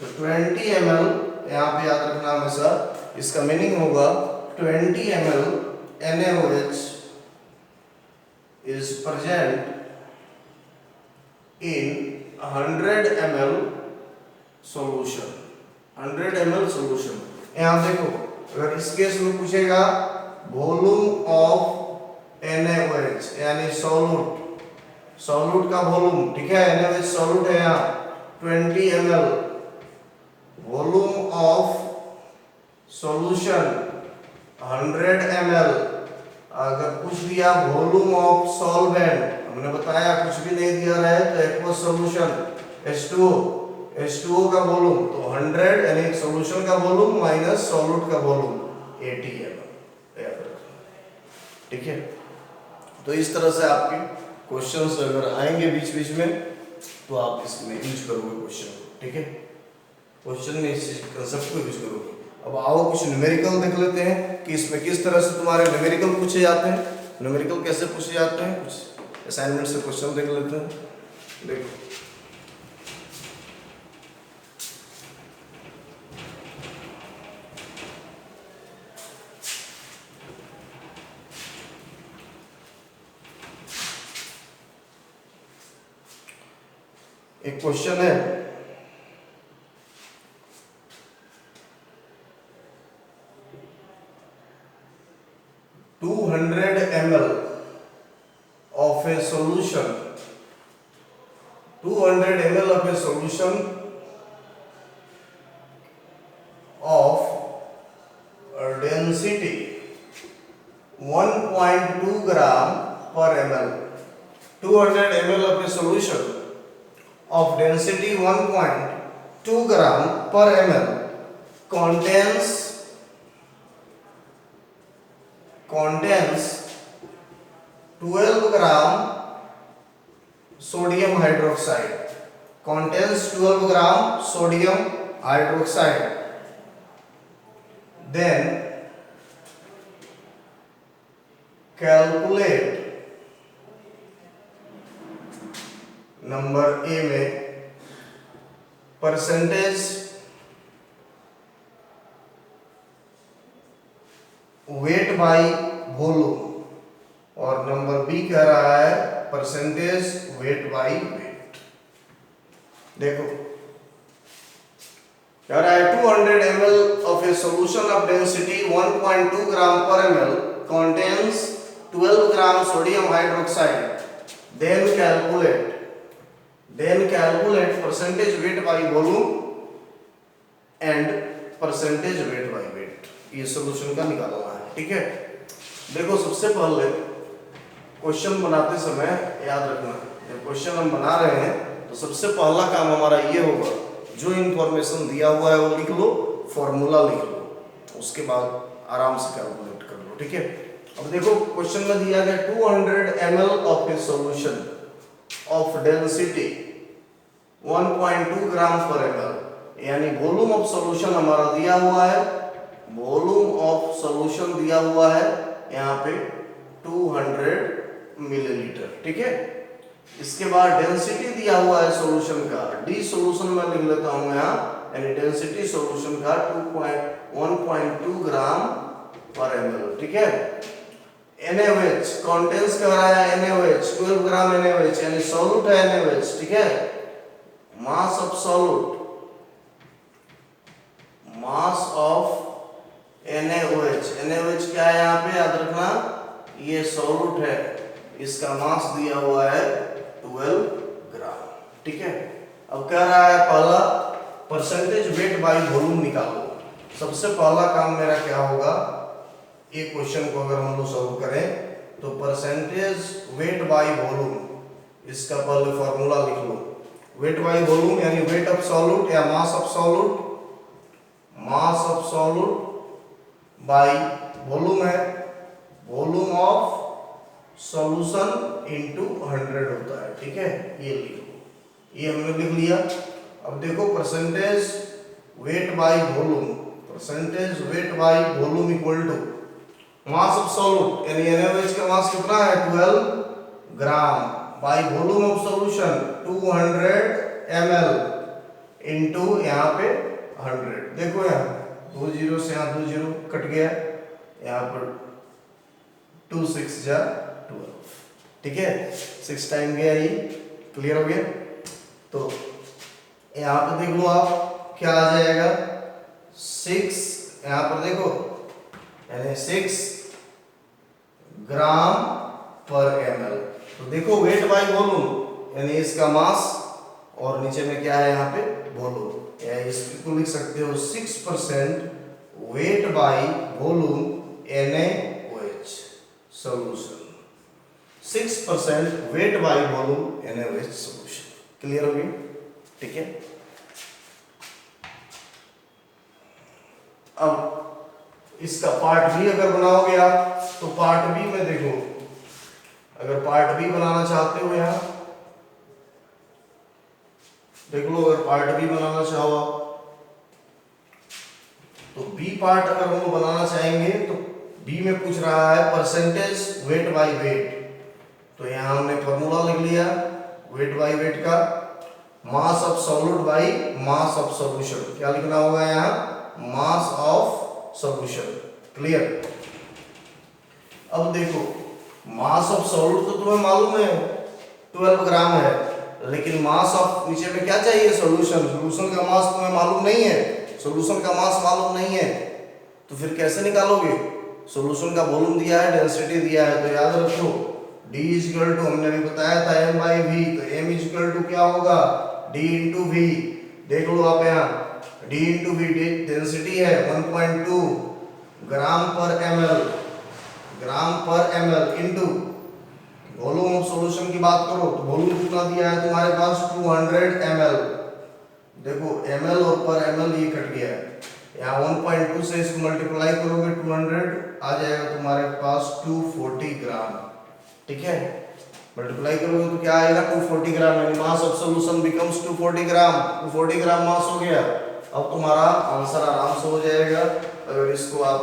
तो 20 ml यहाँ पे याद रखना हमेशा, इसका मीनिंग होगा 20 ml NaOH is present in 100 ml solution. 100 ml solution. यहाँ देखो, अगर इस केस में पूछेगा वॉल्यूम ऑफ NaOH यानी सॉल्यूट का वॉल्यूम, ठीक है, NaOH सॉल्यूट है यहाँ 20 ml, volume of solution 100 ml। अगर पूछ दिया वॉल्यूम ऑफ सॉल्वेंट, हमने बताया कुछ भी नहीं दिया रहे तो एक्वस सॉल्यूशन H2O का वॉल्यूम तो 100 यानी सॉल्यूशन का वॉल्यूम माइनस सॉल्यूट का वॉल्यूम 80 ml, ठीक है। तो इस तरह से आपके क्वेश्चंस अगर आएंगे बीच बीच में तो आप इसमें यूज करोगे क्वेश्चन को, ठीक है, क्वेश्चन में इस कंसेप्ट को यूज करोगे। अब आओ कुछ न्यूमेरिकल देख लेते हैं कि इसमें किस तरह से तुम्हारे न्यूमेरिकल पूछे जाते हैं, न्यूमेरिकल कैसे पूछे जाते हैं, कुछ असाइनमेंट से क्वेश्चन देख लेते हैं। देखो एक क्वेश्चन है, ml of a solution, 200 ml of a solution of density 1.2 gram per ml, 200 ml of a solution of density 1.2 gram per ml contains 12 gram sodium hydroxide, contains 12 gram sodium hydroxide. Then calculate number A में percentage weight by volume, और number B कह रहा है percentage weight by wait. देखो कह रहा है 200 ml of a solution of density 1.2 gram per ml contains 12 gram sodium hydroxide. Then calculate percentage weight by volume and percentage weight by weight। ये solution का निकालना है, ठीक है। देखो सबसे पहले क्वेश्चन बनाते समय याद रखना, जब क्वेश्चन हम बना रहे हैं तो सबसे पहला काम हमारा ये होगा, जो इंफॉर्मेशन दिया हुआ है वो लिख लो, फॉर्मूला लिख लो, उसके बाद आराम से कैलकुलेट कर लो, ठीक है। अब देखो क्वेश्चन में दिया गया 200 ml of a solution of density 1.2 ग्राम पर ml, यानी वॉल्यूम ऑफ सॉल्यूशन हमारा दिया हुआ है, वॉल्यूम ऑफ सॉल्यूशन दिया हुआ है यहाँ पे 200 मिलीलीटर, ठीक है। इसके बाद डेंसिटी दिया हुआ है सॉल्यूशन का, डी सॉल्यूशन में लिख लेता हूँ यहाँ, यानी डेंसिटी सॉल्यूशन का 1.2 ग्राम पर ml, ठीक है। NaOH कंटेंस कह रहा है NaOH 12 ग्राम NaOH यानी सॉल्यूट है NaOH, ठीक है। मास of solute, mass of NaOH क्या है यहाँ पे याद रखना, ये सॉल्यूट है, इसका मास दिया हुआ है 12 ग्राम, ठीक है। अब कह रहा है पहला परसेंटेज वेट बाय वॉल्यूम निकालो। सबसे पहला काम मेरा क्या होगा, ये क्वेश्चन को अगर हम लोग सॉल्व करें तो परसेंटेज वेट बाय वॉल्यूम, इसका पहले फॉर्मूला लिख लो। वेट बाय वॉल्यूम यानी वेट ऑफ सॉल्यूट या मास ऑफ सॉल्यूट बाय वॉल्यूम है, वॉल्यूम ऑफ सॉल्यूशन इनटू 100 होता है, ठीक है। ये लिखो, ये हमने लिख लिया। अब देखो percentage weight by volume, percentage weight by volume equal to mass of solute यानी NaOH का मास कितना है 12 gram by volume of solution 200 ml into यहाँ पे 100। देखो यहाँ 2 जीरो से यहाँ 2 जीरो कट गया, यहाँ पर 2 6 जा 12, ठीक है, 6 टाइम गया, ये क्लियर हो गया। तो यहाँ पे देख लो आप क्या आ जाएगा, 6 यहाँ पर देखो यानी 6 ग्राम पर ml। तो देखो वेट बाय वॉल्यूम यानी इसका मास, और नीचे में क्या है यहाँ पे वॉल्यूम, या इसको लिख सकते हो 6% wait by volume NaOH solution, 6% wait by volume NaOH solution. Clear हो गई, ठीक है। अब इसका पार्ट बी अगर बनाओगे आप, तो पार्ट बी में देखो, अगर पार्ट बी बनाना चाहते हो यहाँ देख लो, अगर पार्ट बी बनाना चाहो आप, तो बी पार्ट अगर हम बनाना चाहेंगे तो बी में पूछ रहा है परसेंटेज वेट बाय वेट। तो यहाँ हमने फॉर्मूला लिख लिया वेट बाय वेट का, मास of solute by mass of solution. क्या लिखना होगा यहाँ, मास ऑफ सॉल्यूशन। क्लियर। अब देखो मास ऑफ सॉल्यूट तो तुम्हें मालूम है 12 ग्राम है, लेकिन मास ऑफ नीचे में क्या चाहिए, सॉल्यूशन। सॉल्यूशन का मास तुम्हें मालूम नहीं है, सॉल्यूशन का मास मालूम नहीं है, तो फिर कैसे निकालोगे। सॉल्यूशन का वॉल्यूम दिया है, डेंसिटी दिया है, तो याद रखो D इक्वल टू, हमने भी बताया था m बाई वी, तो m इक्वल टू क्या होगा, D इंटू वी। देख लो आप यहाँ D इंटू वी, डेंसिटी है 1.2 ग्राम पर ml, ग्राम पर ml into volume of solution की बात करो तो वॉल्यूम कितना दिया है तुम्हारे पास 200 ml। देखो ml और पर ml ये कट गया है, यहाँ 1.2 से इसको मल्टीप्लाई करोगे 200 आ जाएगा तुम्हारे पास 240 ग्राम, ठीक है। मल्टीप्लाई करोगे तो क्या आएगा 240 ग्राम, यानी मास ऑफ सॉल्यूशन बिकम्स 240 ग्राम। 240 ग्राम मास हो गया। अब तुम्हारा आंसर आराम से हो जाएगा अगर इसको आप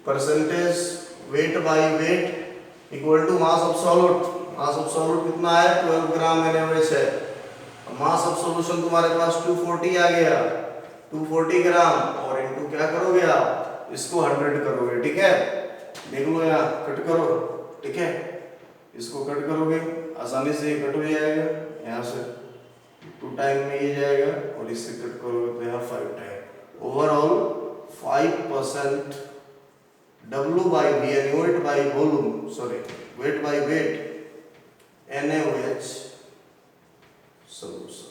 percentage weight by weight equal to mass of solute. Mass of solute कितना है 12 ग्राम NaOH है, मास ऑफ सॉल्यूशन तुम्हारे पास 240 आ गया, 240 ग्राम, और इनटू क्या करोगे आप, इसको 100 करोगे, ठीक है। देख लो यहाँ कट करो, ठीक है, इसको कट करोगे आसानी से कट हो जाएगा, यहाँ से 2 टाइम में ये जाएगा, और इससे कट करोगे तो यहाँ 5 time. Overall 5% W by V यानी weight by volume, sorry weight by wait NaOH solution.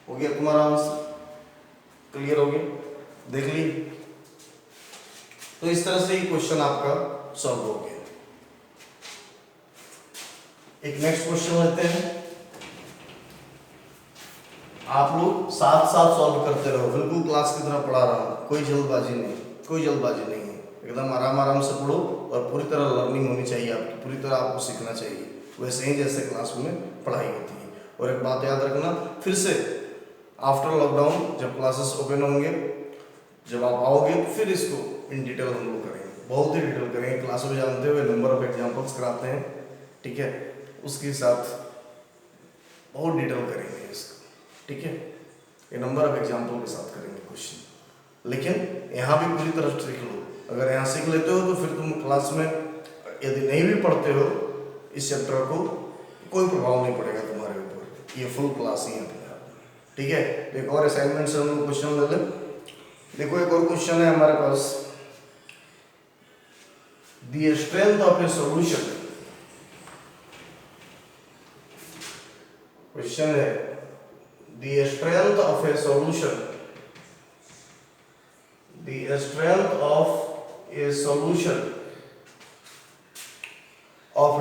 हो गया तुम्हारा आंसर, क्लियर हो गया, देख ली। तो इस तरह से ही क्वेश्चन आपका सॉल्व हो गया। एक नेक्स्ट क्वेश्चन लेते हैं, आप लोग साथ साथ सॉल्व करते रहो, बिल्कुल क्लास की तरह पढ़ा रहा हूं, कोई जल्दबाजी नहीं, कोई जल्दबाजी नहीं है, एकदम आराम आराम से पढ़ो, और पूरी तरह लर्निंग होनी चाहिए आपकी, पूरी तरह आपको सीखना चाहिए, वैसे ही जैसे क्लास में पढ़ाई होती है। और एक बात याद रखना, फिर से आफ्टर लॉकडाउन जब क्लासेस ओपन होंगे, जब आप आओगे तो फिर इसको इन डिटेल हम लोग करेंगे, बहुत ही डिटेल करेंगे। क्लास में जानते हुए नंबर ऑफ एग्जाम्पल्स कराते हैं, ठीक है, उसके साथ बहुत डिटेल करेंगे इसको, ठीक है। ये नंबर ऑफ एग्जाम्पल के साथ करेंगे क्वेश्चन, लेकिन यहाँ भी पूरी तरह सीख लो। अगर यहाँ सीख लेते हो तो फिर तुम क्लास में यदि नहीं भी पढ़ते हो इस चैप्टर को, कोई प्रभाव नहीं पड़ेगा तुम्हारे ऊपर, ये फुल क्लास ही है, ठीक है। एक और असाइनमेंट से हम लोग क्वेश्चन ले लें। देखो एक और क्वेश्चन है हमारे पास, the strength of a solution. Question है the strength of a solution, the strength of a solution of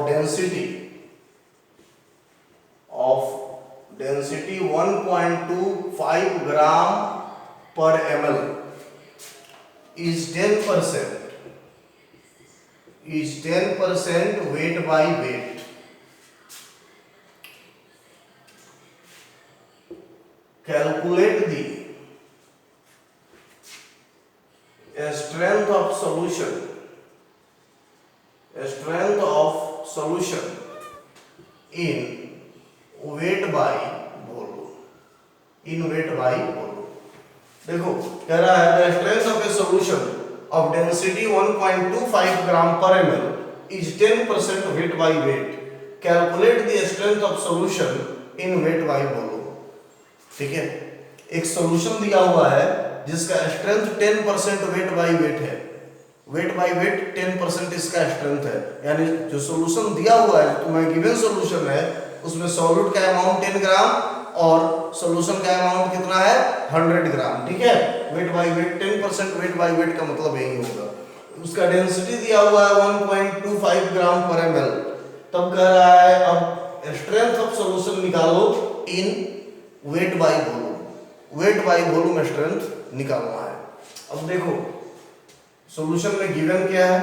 density 1.25 gram per ml is 10% weight by weight. Calculate the strength of solution in weight by volume. In देखो कह रहा है the strength of a solution of density 1.25 ग्राम पर ml is 10% wait by wait, calculate the strength of solution in weight by volume. ठीक है, एक solution दिया हुआ है जिसका स्ट्रेंथ 10% वेट बाय वेट है, वेट बाय वेट 10% इसका स्ट्रेंथ है, यानी जो सॉल्यूशन दिया हुआ है, तुम्हें गिवन सॉल्यूशन है, उसमें सॉल्यूट का अमाउंट 10 ग्राम और सॉल्यूशन का अमाउंट कितना है 100 ग्राम। ठीक है, wait by wait 10% wait by wait का मतलब यही होगा। उसका डेंसिटी दिया हुआ है 1.25 ग्राम पर ml। तब कह रहा है अब स्ट्रेंथ ऑफ सॉल्यूशन निकालो in weight by volume, weight by volume strength निकालना है। अब देखो सॉल्यूशन में गिवन क्या है,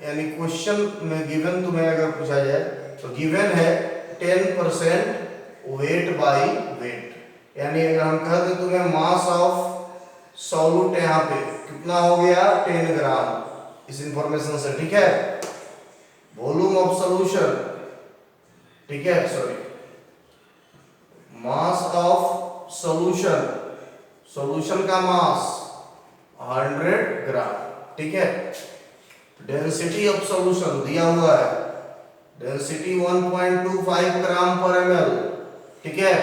यानी क्वेश्चन में गिवन तुम्हें अगर पूछा जाए तो गिवन है 10% वेट बाय वेट, यानी अगर हम कह दें तुम्हें मास ऑफ सॉल्यूट यहाँ पे कितना हो गया 10 ग्राम इस इंफॉर्मेशन से। ठीक है, वॉल्यूम ऑफ सॉल्यूशन, ठीक है sorry, mass of solution, solution का मास 100 ग्राम। ठीक है, डेंसिटी ऑफ सॉल्यूशन दिया हुआ है, डेंसिटी 1.25 ग्राम पर ml। ठीक है,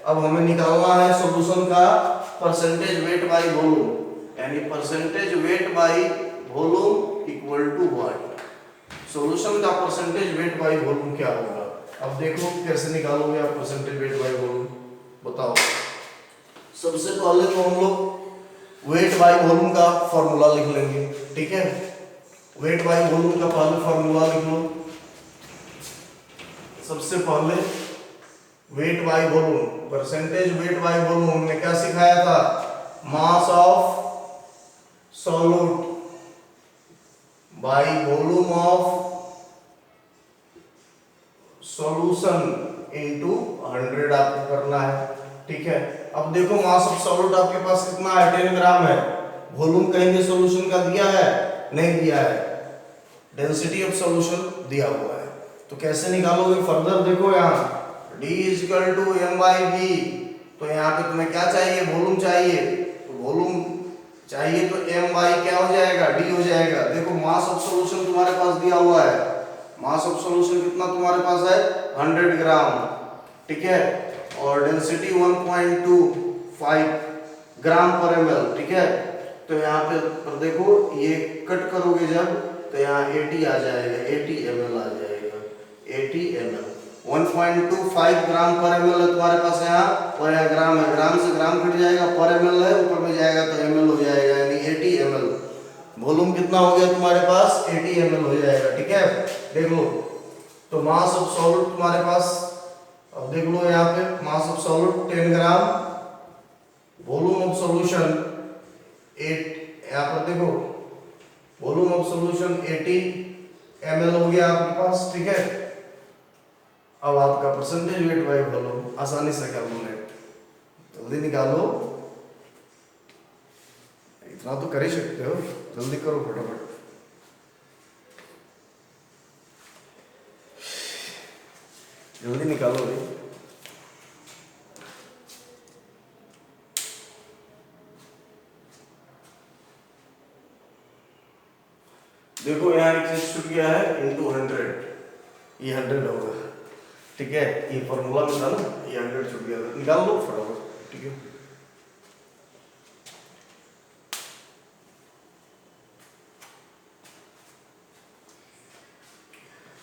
अब हमें निकालना है सॉल्यूशन का परसेंटेज वेट बाय वॉल्यूम, यानी percentage weight by volume equal to what, solution का परसेंटेज वेट बाय वॉल्यूम क्या होगा। अब देखो कैसे निकालोगे आप परसेंटेज वेट बाय वॉल्यूम, बताओ। सबसे पहले तो हम लोग वेट बाय वॉल्यूम का फॉर्मूला लिख लेंगे। ठीक है, वेट बाय वॉल्यूम का पहले फॉर्मूला लिख लो। सबसे पहले wait by volume, percentage weight by volume हमने क्या सिखाया था, मास of solute bye volume of solution into 100 आपको करना है। ठीक है, अब देखो मास ऑफ सॉल्यूट आपके पास कितना है 10 ग्राम है, वॉल्यूम कहीं भी सॉल्यूशन का दिया है नहीं दिया है, डेंसिटी ऑफ सॉल्यूशन दिया हुआ है, तो कैसे निकालोगे फर्दर। देखो यहाँ D is equal to m by b, तो यहाँ पे तुम्हें क्या चाहिए वॉल्यूम चाहिए, तो वॉल्यूम चाहिए तो एम बाई क्या हो जाएगा डी हो जाएगा। देखो मास ऑफ सॉल्यूशन तुम्हारे पास दिया हुआ है, मास ऑफ सॉल्यूशन कितना तुम्हारे पास है 100 ग्राम। ठीक है, और डेंसिटी 1.25 ग्राम पर ml। ठीक है, तो यहाँ पे पर देखो ये कट करोगे जब तो यहाँ 80 आ जाएगा, 80 ml आ जाएगा, 80 ml। 1.25 ग्राम पर ml है तुम्हारे पास यहाँ, और यहाँ ग्राम है, ग्राम से ग्राम कट जाएगा, पर ml है, ऊपर में जाएगा तो ml हो जाएगा, यानी 80 ml। वॉल्यूम कितना हो गया तुम्हारे पास 80 ml हो जाएगा। ठीक है, देख लो तो मास ऑफ सॉल्यूट तुम्हारे पास, अब देख लो यहाँ पे मास of solute 10 gram, volume of solution 8, यहाँ पर देखो वॉल्यूम ऑफ सॉल्यूशन 80 ml हो गया आपके पास। ठीक है, अब आपका परसेंटेज वेट बाय वॉल्यूम आसानी से कैलकुलेट, जल्दी निकालो, इतना तो कर ही सकते हो, जल्दी करो फटाफट। जल्दी निकालो भाई। देखो यहाँ एक चीज छूट गया है, इंटू 100, ये 100 होगा। ठीक है, ये फॉर्मूला में था ना, ये 100 छूट गया था, निकाल लो फटाफट। ठीक है,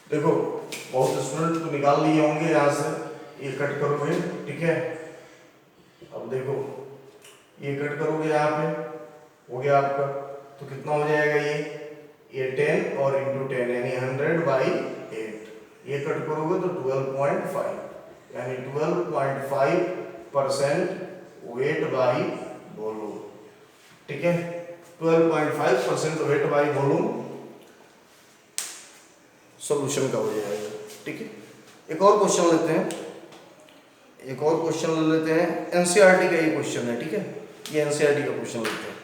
देखो बहुत स्टूडेंट तो निकाल लिए होंगे यहाँ से, ये कट करोगे। ठीक है, अब देखो ये कट करोगे यहाँ पे, हो गया आपका, तो कितना हो जाएगा ये 10 और इंटू 10 यानी 100/8, ये कट करोगे तो 12.5, यानी 12.5% वेट बाई वॉल्यूम। ठीक है, 12.5% वेट बाई वॉल्यूम सॉल्यूशन का हो जाएगा। ठीक है, एक और क्वेश्चन लेते हैं, एक और क्वेश्चन ले लेते हैं, एनसीईआरटी का ये क्वेश्चन है। ठीक है, ये एनसीईआरटी का क्वेश्चन लेते हैं।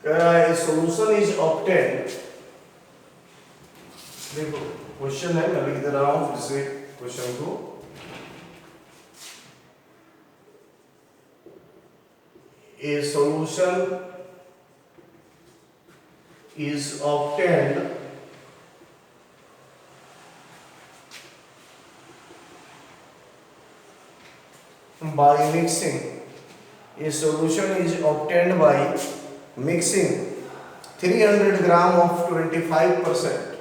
कह रहा है सॉल्यूशन इज ऑब्टेन्ड, देखो क्वेश्चन है, मैं लिख दे रहा हूं फिर से क्वेश्चन को। A solution is obtained by mixing. A solution is obtained by mixing 300 gram of 25%.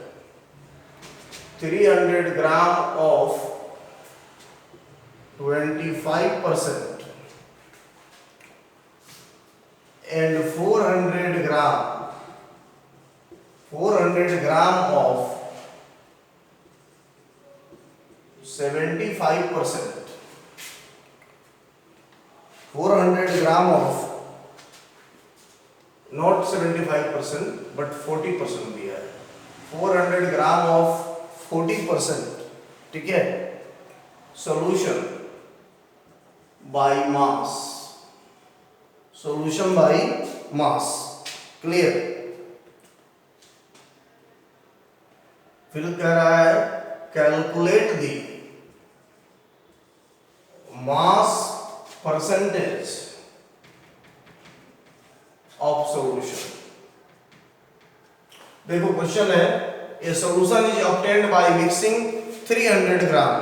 300 gram of 25% and 400 gram of 75%. 400 gram of not 75% but 40% दिया है. 400 ग्राम ऑफ 40%. ठीक है. Solution by mass. Solution by mass. Clear. फिर कह रहा है calculate the mass percentage of solution. देखो question है ए solution is obtained by mixing 300 gram.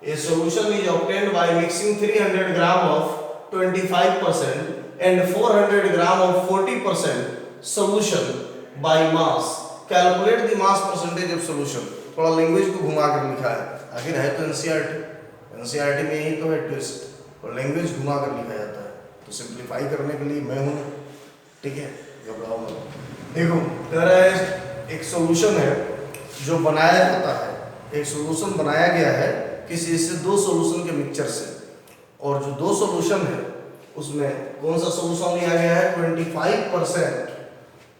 A solution is obtained by mixing 300 gram of 25% and 400 gram of 40% solution by mass. Calculate the mass percentage of solution. थोड़ा language को घुमा कर लिखा है. आखिर है तो एनसीईआरटी में यही तो है ट्विस्ट. और लैंग्वेज घुमा कर लिखा जाता है तो सिंप्लीफाई करने के लिए मैं हूं. ठीक है. घबराओ मत. देखो कह रहा है एक सॉल्यूशन है जो बनाया जाता है. एक सॉल्यूशन बनाया गया है किसी से दो सॉल्यूशन के मिक्सचर से. और जो दो सॉल्यूशन है उसमें कौन सा सॉल्यूशन लिया गया है 25%.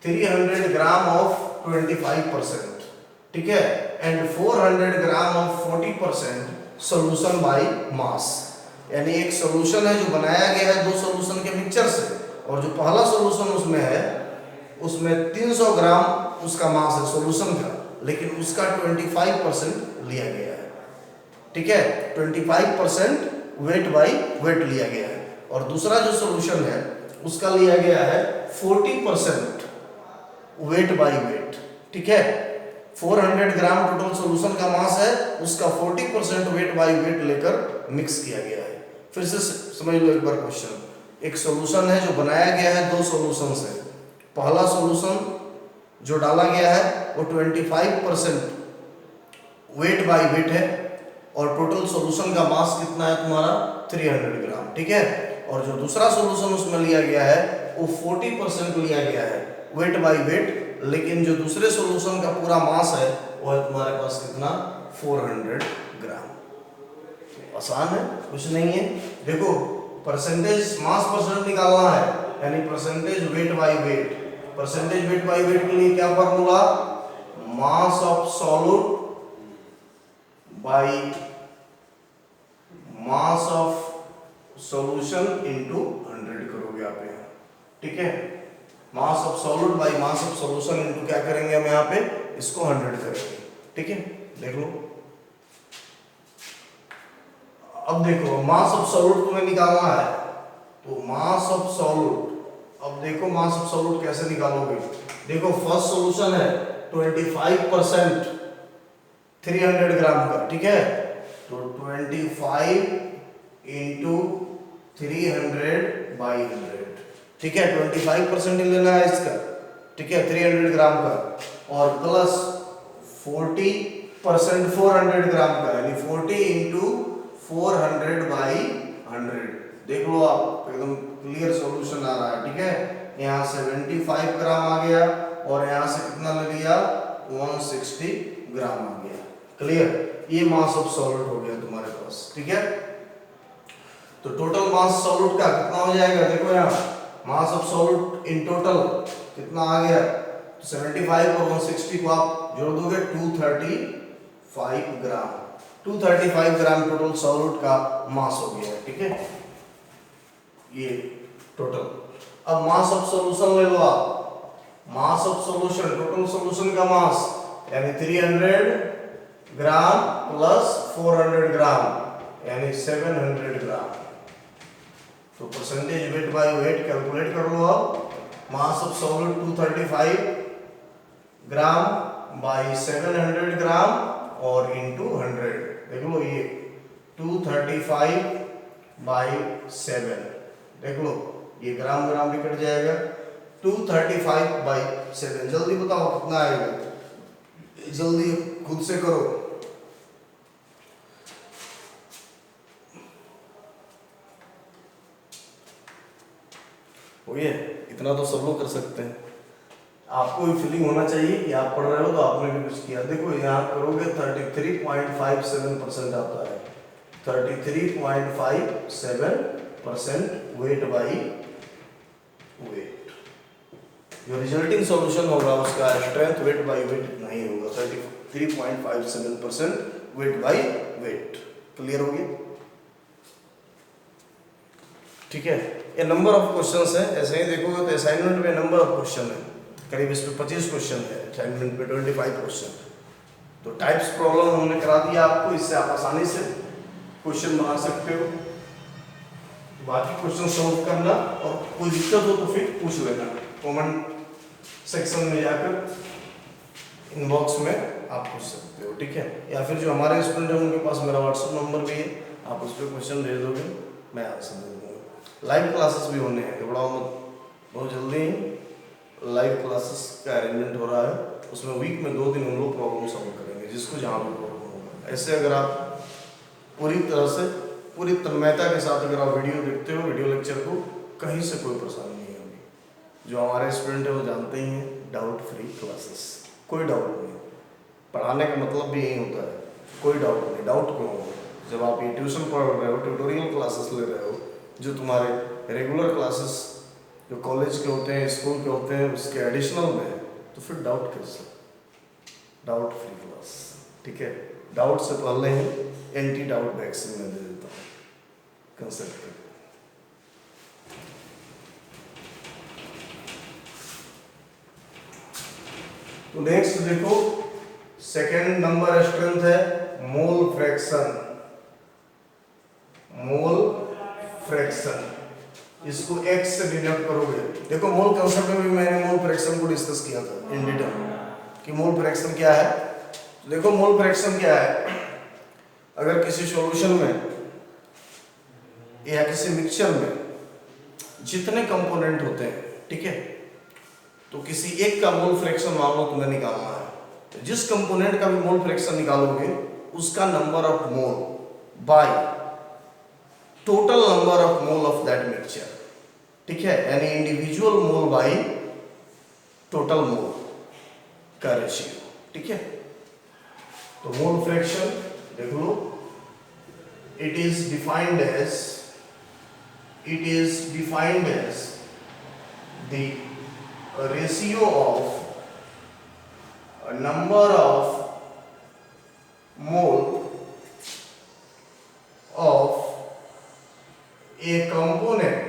300 ग्राम ऑफ 25%. ठीक है. And 400 gram of 40% solution by mass. यानी एक सॉल्यूशन है जो बनाया गया है दो सॉल्यूशन के मिक्सचर से. और जो पहला सॉल्यूशन उसमें है उसमें 300 ग्राम उसका मास है सॉल्यूशन का. लेकिन उसका 25% लिया गया है. ठीक है. 25% वेट बाय वेट लिया गया है. और दूसरा जो सॉल्यूशन है उसका लिया गया है 40% वेट बाय वेट. ठीक है. 400 ग्राम टोटल सॉल्यूशन का मास है उसका 40% वेट बाय वेट लेकर मिक्स किया गया है. फिर से समझ लो एक बार क्वेश्चन. एक सॉल्यूशन है जो बनाया गया है दो सॉल्यूशन से. पहला सॉल्यूशन जो डाला गया है वो 25% वेट बाय वेट है. और टोटल सॉल्यूशन का मास कितना है तुम्हारा 300 ग्राम. ठीक है. और जो दूसरा सॉल्यूशन उसमें लिया गया है वो 40% लिया गया है वेट बाय वेट. लेकिन जो दूसरे सॉल्यूशन का पूरा मास है वो है तुम्हारे पास कितना 400 ग्राम. आसान है कुछ नहीं है. देखो परसेंटेज मास परसेंट निकालना है यानी percentage weight by wait. Percentage weight by wait के लिए क्या formula mass of solute by mass of solution into 100 करोगे आप यहाँ. ठीक है. मास of solute by mass of solution into क्या करेंगे हम यहाँ पे इसको 100 करेंगे. ठीक है. देख लो. अब देखो मास ऑफ सॉल्यूट तुम्हें निकालना है तो मास ऑफ सॉल्यूट. अब देखो मास ऑफ सॉल्यूट कैसे निकालोगे. देखो फर्स्ट सॉल्यूशन है 25% 300 ग्राम का. ठीक है. तो 25 इंटू 300 बाई 100. ठीक है. 25% ही लेना है इसका. ठीक है. 300 ग्राम का और प्लस 40% 400 ग्राम का यानी 40 इंटू 400 बाई 100. देख लो आप एकदम क्लियर सॉल्यूशन आ रहा है. ठीक है. यहाँ 75 ग्राम आ गया और यहाँ से कितना ले लिया 160 ग्राम आ गया. क्लियर. ये मास ऑफ सॉल्यूट हो गया तुम्हारे पास. ठीक है. तो टोटल मास सॉल्यूट का कितना हो जाएगा देखो यहाँ मास ऑफ सॉल्यूट इन टोटल कितना आ गया. तो 75 और 160 को आप जोड़ दोगे 235 ग्राम. 235 ग्राम टोटल सॉल्यूट का मास हो गया. ठीक है. ये टोटल. अब मास ऑफ सॉल्यूशन ले लो आप. Mass of solution total solution का मास यानी 300 ग्राम प्लस 400 ग्राम यानी 700 ग्राम. तो तो percentage weight by weight calculate कर लो। अब mass of solid 235 gram by 700 ग्राम और इंटू 100। देख लो ये 235 बाई 7, देख लो ये ग्राम ग्राम भी कट जाएगा। 235 बाई 7, जल्दी बताओ कितना आएगा, जल्दी खुद से करो। हो गया, इतना तो सब लोग कर सकते हैं। आपको भी फीलिंग होना चाहिए कि आप पढ़ रहे हो तो आपने भी कुछ किया। देखो यहाँ करोगे 33.57% आता है, 33.57% वेट बाई वेट। जो रिजल्टिंग सॉल्यूशन होगा उसका स्ट्रेंथ वेट बाई वेट इतना ही होगा, 33.57% वेट बाई वेट। क्लियर हो गया? ठीक है, ये नंबर ऑफ क्वेश्चंस है। ऐसे ही देखोगे तो असाइनमेंट में नंबर ऑफ क्वेश्चन है, करीब इस पे 25 क्वेश्चन है, असाइनमेंट पे 25 क्वेश्चन। तो टाइप्स प्रॉब्लम हमने करा दिया आपको, इससे आप आसानी से क्वेश्चन बना सकते हो। बाकी क्वेश्चन सॉल्व करना, और कोई दिक्कत हो तो फिर पूछ लेना कमेंट सेक्शन में जाकर, इनबॉक्स में आप पूछ सकते हो। ठीक है, या फिर जो हमारे स्टूडेंट हैं उनके पास मेरा व्हाट्सएप नंबर भी है, आप उस पर क्वेश्चन भेज दोगे, मैं आंसर दे दूँगा। लाइव क्लासेस भी होने हैं, घबराओ मत, बहुत जल्दी ही लाइव क्लासेस का अरेंजमेंट हो रहा है। उसमें वीक में 2 दिन हम लोग प्रॉब्लम सॉल्व करेंगे, जिसको जहाँ भी प्रॉब्लम होगा। ऐसे अगर आप पूरी तरह से पूरी तन्मयता के साथ अगर आप वीडियो देखते हो, वीडियो लेक्चर को, कहीं से कोई परेशानी नहीं होगी। जो हमारे स्टूडेंट है वो जानते ही हैं, डाउट फ्री क्लासेस, कोई डाउट नहीं। पढ़ाने का मतलब भी यही होता है, कोई डाउट नहीं। डाउट क्यों होगा जब आप ये ट्यूशन पढ़ रहे हो, ट्यूटोरियल क्लासेस ले रहे हो, जो तुम्हारे रेगुलर क्लासेस जो कॉलेज के होते हैं, स्कूल के होते हैं, उसके एडिशनल में है, तो फिर डाउट कैसे? Doubt free class. ठीक है, डाउट से पहले ही एंटी डाउट वैक्सीन में दे देता हूँ, कंसेप्ट। तो नेक्स्ट देखो, सेकेंड नंबर स्ट्रेंथ है मोल फ्रैक्शन। मोल फ्रैक्शन, इसको x से डिनोट करोगे। देखो मोल कंसेप्ट में भी मैंने मोल फ्रैक्शन को डिस्कस किया था इन डिटेल कि मोल फ्रैक्शन क्या है। तो देखो मोल फ्रैक्शन क्या है, अगर किसी सॉल्यूशन में या किसी मिक्सचर में जितने कंपोनेंट होते हैं, ठीक है, तो किसी एक का मोल फ्रैक्शन मान लो तुम्हें निकालना है, तो जिस कंपोनेंट का भी मोल फ्रैक्शन निकालोगे उसका number of mole by total number of mole of that mixture. ठीक है, यानी individual mole by total mole का रेशियो। ठीक है, तो मोल फ्रैक्शन देख लो, it is defined as the ratio of number of mole of a component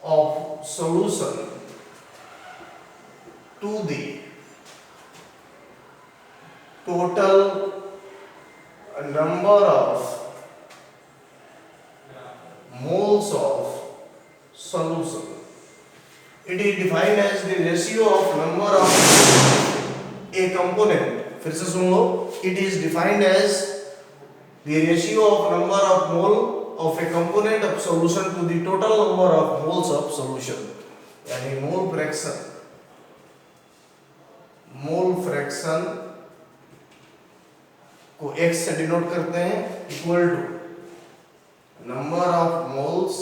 of solution to the total number of moles of solution. It is defined as the ratio of number of a component. फिर से सुन लो, it is defined as the ratio of number of mole of a component of solution to the total number of moles of solution, यानी mole fraction को x से denote करते हैं, equal to number of moles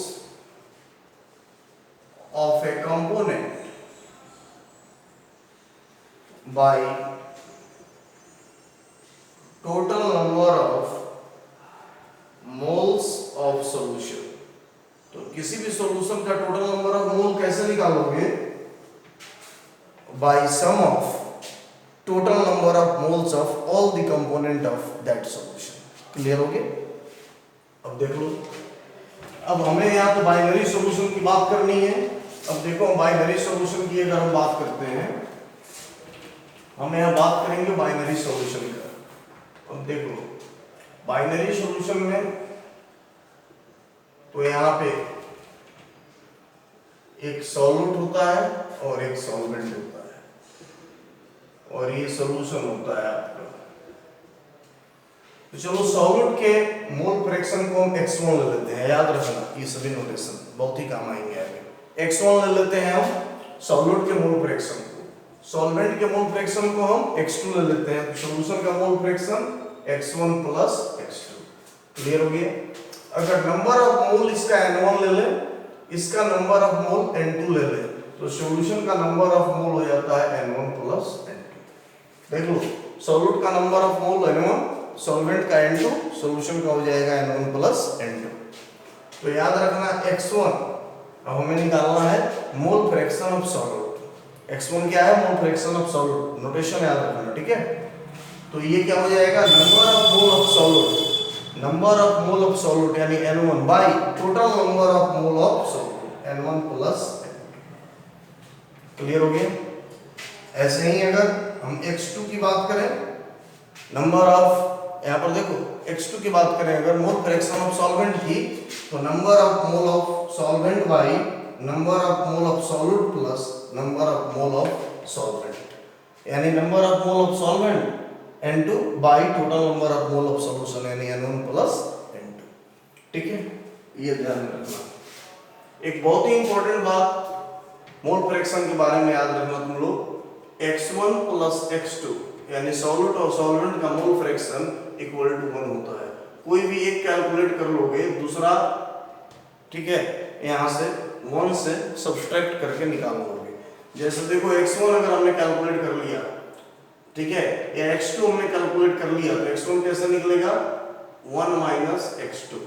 of a component by total number of moles of solution. तो किसी भी solution का total number of mole कैसे निकालोगे? By sum of total number of moles of all the component of that solution. Clear हो गया? अब देख लो, अब हमें यहाँ तो बाइनरी सॉल्यूशन की बात करनी है। अब देखो बाइनरी सॉल्यूशन की अगर हम बात करते हैं, हम यहाँ बात करेंगे बाइनरी सॉल्यूशन का। अब देखो बाइनरी सॉल्यूशन में तो तो यहाँ पे एक सॉल्यूट होता है और एक सॉल्वेंट होता है, और ये सॉल्यूशन होता है आपका। तो चलो सॉल्यूट के मोल फ्रैक्शन को हम x1 ले लेते हैं, याद रखना ये सभी नोटेशन बहुत ही काम आएंगे आगे। x1 ले लेते हैं हम सॉल्यूट के मोल फ्रैक्शन को, सॉल्वेंट के मोल फ्रैक्शन को हम x2 ले लेते हैं। सॉल्यूशन का mole fraction x1 plus x2। Clear हो गया। अगर नंबर ऑफ मोल इसका n1 ले ले, इसका नंबर ऑफ मोल n2 ले ले, तो सॉल्यूशन का नंबर ऑफ मोल हो जाता है n1 प्लस n2। देख लो, सॉल्यूट का number of mole n1, solvent का n2, सॉल्यूशन का हो जाएगा n1 प्लस n2। तो याद रखना x1 अब हमें निकालना है मोल फ्रैक्शन ऑफ सॉल्यूट। x1 क्या है? मोल फ्रैक्शन ऑफ सॉल्यूट। नोटेशन याद रखना, ठीक है। तो ये क्या हो जाएगा? Number of mole of solute, number of mole of solute यानी n1 bye total number of mole of solute n1 plus n2। Clear हो गया। ऐसे ही अगर हम x2 की बात करें, नंबर ऑफ, यहाँ पर देखो x2 की बात करें अगर मोल फ्रैक्शन ऑफ सॉल्वेंट की, तो number of mole of solvent by number of mole of solute plus number of mole of solvent, यानी number of mole of solvent n2 by total number of mole of solution यानी n1 plus n2। ठीक है, ये ध्यान में रखना। एक बहुत ही इंपॉर्टेंट बात मोल फ्रैक्शन के बारे में याद रखना तुम लोग, x1 प्लस x2 यानी सॉल्यूट और सॉल्वेंट का मोल फ्रैक्शन इक्वल टू 1 होता है। कोई भी एक कैलकुलेट कर लोगे, दूसरा ठीक है यहाँ से 1 से सब्सट्रैक्ट करके निकाल लोगे। जैसे देखो x1 अगर हमने कैलकुलेट कर लिया, ठीक है, या x2 हमने कैलकुलेट कर लिया, तो x1 कैसे निकलेगा? 1 माइनस x2।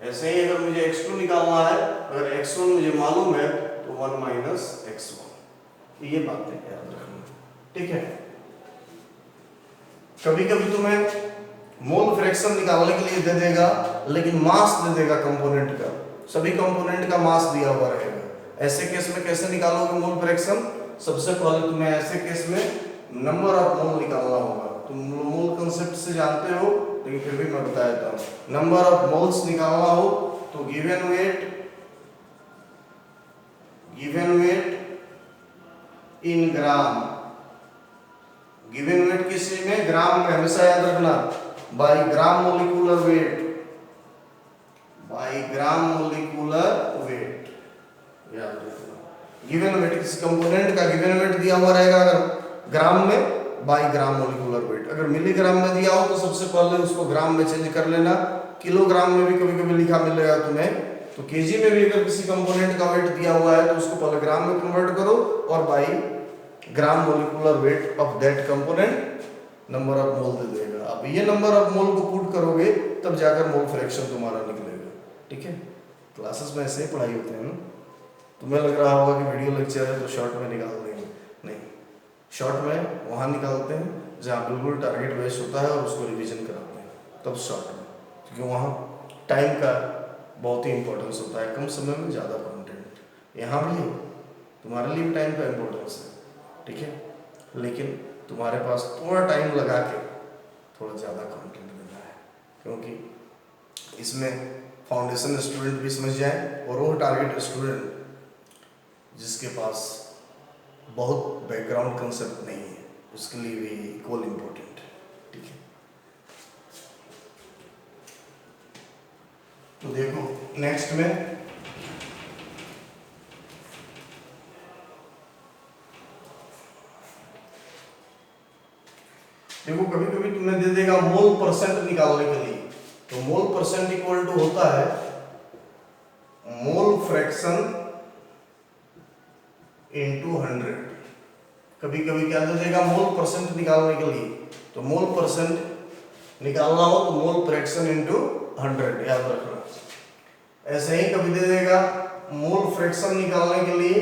ऐसे ही अगर मुझे x2 निकालना है, अगर x1 मुझे मालूम है तो 1 माइनस x1। ये बातें याद रखना, ठीक है। कभी कभी तुम्हें मोल फ्रैक्शन निकालने के लिए दे देगा, लेकिन मास दे देगा कंपोनेंट का, सभी कंपोनेंट का मास दिया हुआ रहेगा। ऐसे केस में कैसे निकालोगे मोल फ्रैक्शन? सबसे पहले तुम्हें ऐसे केस में नंबर ऑफ मोल निकालना होगा। तुम मोल कंसेप्ट से जानते हो, लेकिन फिर भी मैं बता देता हूं। नंबर ऑफ मोल्स निकालना हो तो given weight in gram, given weight किसी में ग्राम में हमेशा याद रखना, by gram molecular weight, by gram molecular weight याद रखना। गिवन वेट किसी कंपोनेंट का गिवन वेट दिया हुआ रहेगा अगर ग्राम में, बाय ग्राम मोलिकुलर वेट। अगर मिलीग्राम में दिया हो तो सबसे पहले उसको ग्राम में चेंज कर लेना। किलोग्राम में भी कभी कभी लिखा मिलेगा तुम्हें, तो केजी में भी अगर किसी कंपोनेंट का वेट दिया हुआ है तो उसको पहले ग्राम में कन्वर्ट करो और by gram molecular weight of that component number of mole दे देगा। अब ये नंबर ऑफ मोल को पुट करोगे तब जाकर मोल फ्रैक्शन तुम्हारा निकलेगा। ठीक है, क्लासेस में ऐसे ही पढ़ाई होते हैं ना। तुम्हें लग रहा होगा कि वीडियो लेक्चर है तो शॉर्ट में निकाल देंगे, नहीं, शॉर्ट में वहाँ निकालते हैं जहाँ बिल्कुल टारगेट बेस्ड होता है और उसको रिवीजन कराते हैं, तब शॉर्ट में, क्योंकि वहाँ टाइम का बहुत ही इंपॉर्टेंस होता है, कम समय में ज़्यादा कंटेंट। यहाँ भी हो, तुम्हारे लिए भी टाइम का इंपॉर्टेंस है, ठीक है, लेकिन तुम्हारे पास थोड़ा टाइम लगा के थोड़ा ज़्यादा कंटेंट देना है, क्योंकि इसमें फाउंडेशन स्टूडेंट भी समझ जाए और वो टारगेट स्टूडेंट जिसके पास बहुत बैकग्राउंड कंसेप्ट नहीं है, उसके लिए भी इक्वल इम्पोर्टेंट है। ठीक है, तो देखो नेक्स्ट में देखो कभी कभी तुम्हें दे देगा मोल परसेंट निकालने के लिए, तो मोल परसेंट इक्वल टू होता है मोल फ्रैक्शन इनटू 100। कभी कभी क्या दे देगा मोल परसेंट निकालने के लिए, तो मोल परसेंट निकालना हो तो मोल फ्रैक्शन इनटू 100 याद रखना। ऐसे ही कभी दे देगा मोल फ्रैक्शन निकालने के लिए,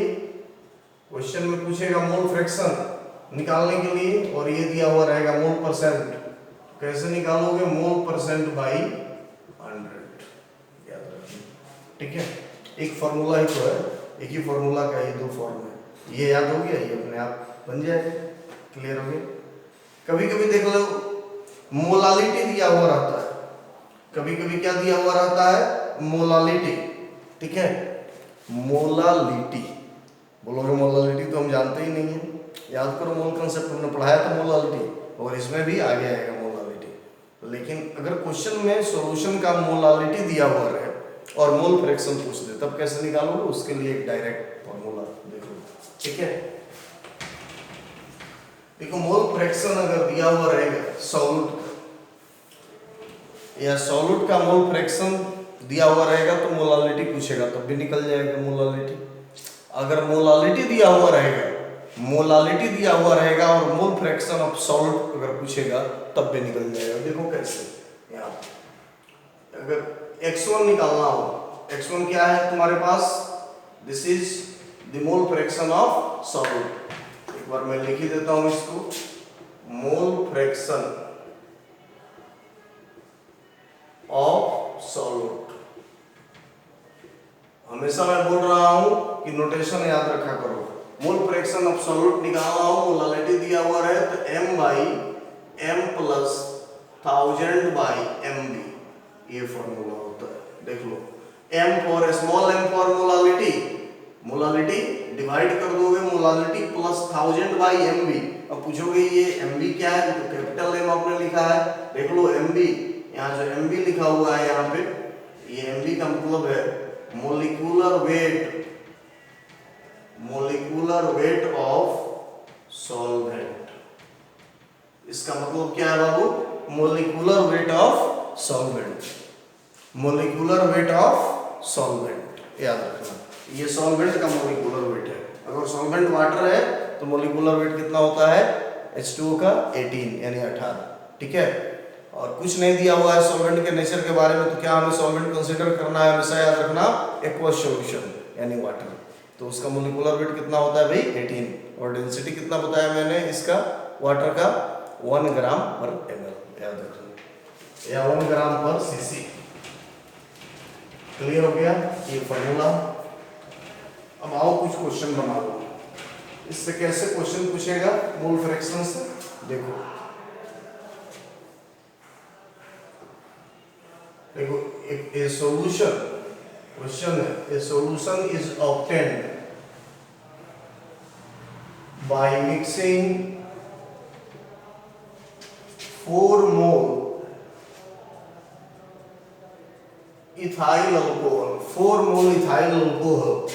क्वेश्चन में पूछेगा मोल फ्रैक्शन निकालने के लिए और ये दिया हुआ रहेगा मोल परसेंट, कैसे निकालोगे? मोल परसेंट बाई 100 याद रखना। ठीक है, एक फॉर्मूला ही तो है, एक ही फॉर्मूला का ये दो फॉर्म है, ये याद हो गया, ये अपने आप बन जाएगा। क्लियर हो गया। कभी कभी देख लो मोलालिटी दिया हुआ रहता है, कभी कभी क्या दिया हुआ रहता है? मोलालिटी, ठीक है, मोलालिटी। बोलोगे मोलालिटी तो हम जानते ही नहीं है, याद करो मोल कंसेप्ट हमने पढ़ाया था मोलालिटी, और इसमें भी आगे आएगा मोलालिटी। लेकिन अगर क्वेश्चन में सॉल्यूशन का मोलालिटी दिया हुआ रहे और मोल फ्रैक्शन पूछ दे तब कैसे निकालोगे, उसके लिए एक डायरेक्ट फॉर्मूला देखो, ठीक है। देखो मोल फ्रैक्शन अगर दिया हुआ रहेगा सॉल्यूट या सॉल्यूट का मोल फ्रैक्शन दिया हुआ रहेगा तो मोलालिटी पूछेगा तब भी निकल जाएगा मोलालिटी। अगर मोलालिटी दिया हुआ रहेगा, मोलालिटी दिया हुआ रहेगा और मोल फ्रैक्शन ऑफ सॉल्यूट अगर पूछेगा तब भी निकल जाएगा। देखो कैसे, यहाँ अगर x1 निकालना हो, x1 क्या है तुम्हारे पास, this is the mole fraction of solute. एक बार मैं लिख ही देता हूं इसको, मोल फ्रैक्शन ऑफ सॉल्यूट। हमेशा मैं बोल रहा हूं कि नोटेशन याद रखा करो। मोल फ्रैक्शन ऑफ सॉल्यूट निकालना हो, मोलालिटी दिया हुआ रहे तो m by m plus 1000 by mb, ये फॉर्मूला होता है। देख लो, m for small m for molality, molality divide कर दोगे मोलालिटी प्लस 1000 बाई mb। अब पूछोगे ये mb क्या है, तो कैपिटल M आपने लिखा है, देख लो mb, यहाँ जो mb लिखा हुआ है यहाँ पे, ये mb का मतलब है मोलिकुलर वेट ऑफ सॉल्वेंट। इसका मतलब क्या है बाबू, molecular weight of solvent, molecular weight of solvent याद रखना, ये सॉल्वेंट का मोलिकुलर वेट है। अगर सॉल्वेंट वाटर है तो मोलिकुलर वेट कितना होता है, H2O का 18 यानी 18, ठीक है। और कुछ नहीं दिया हुआ है सॉल्वेंट के नेचर के बारे में, तो क्या हमें सॉल्वेंट कंसीडर करना है, हमेशा याद रखना एक्वस सॉल्यूशन यानी वाटर। तो उसका मोलिकुलर वेट कितना होता है भाई 18, और डेंसिटी कितना बताया मैंने इसका वाटर का 1 ग्राम पर ml याद रखना, या 1 ग्राम पर cc। क्लियर हो गया ये फॉर्मूला। अब आओ कुछ क्वेश्चन बना लो। इससे कैसे क्वेश्चन पूछेगा मोल फ्रैक्शन से, देखो a solution, question है, a solution is obtained by mixing 4 mole ethyl alcohol, 4 mole ethyl alcohol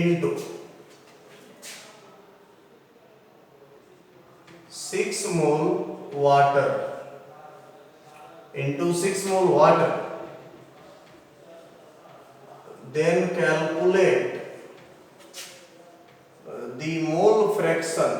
into 6 mole water, into 6 mole water, then calculate the mole fraction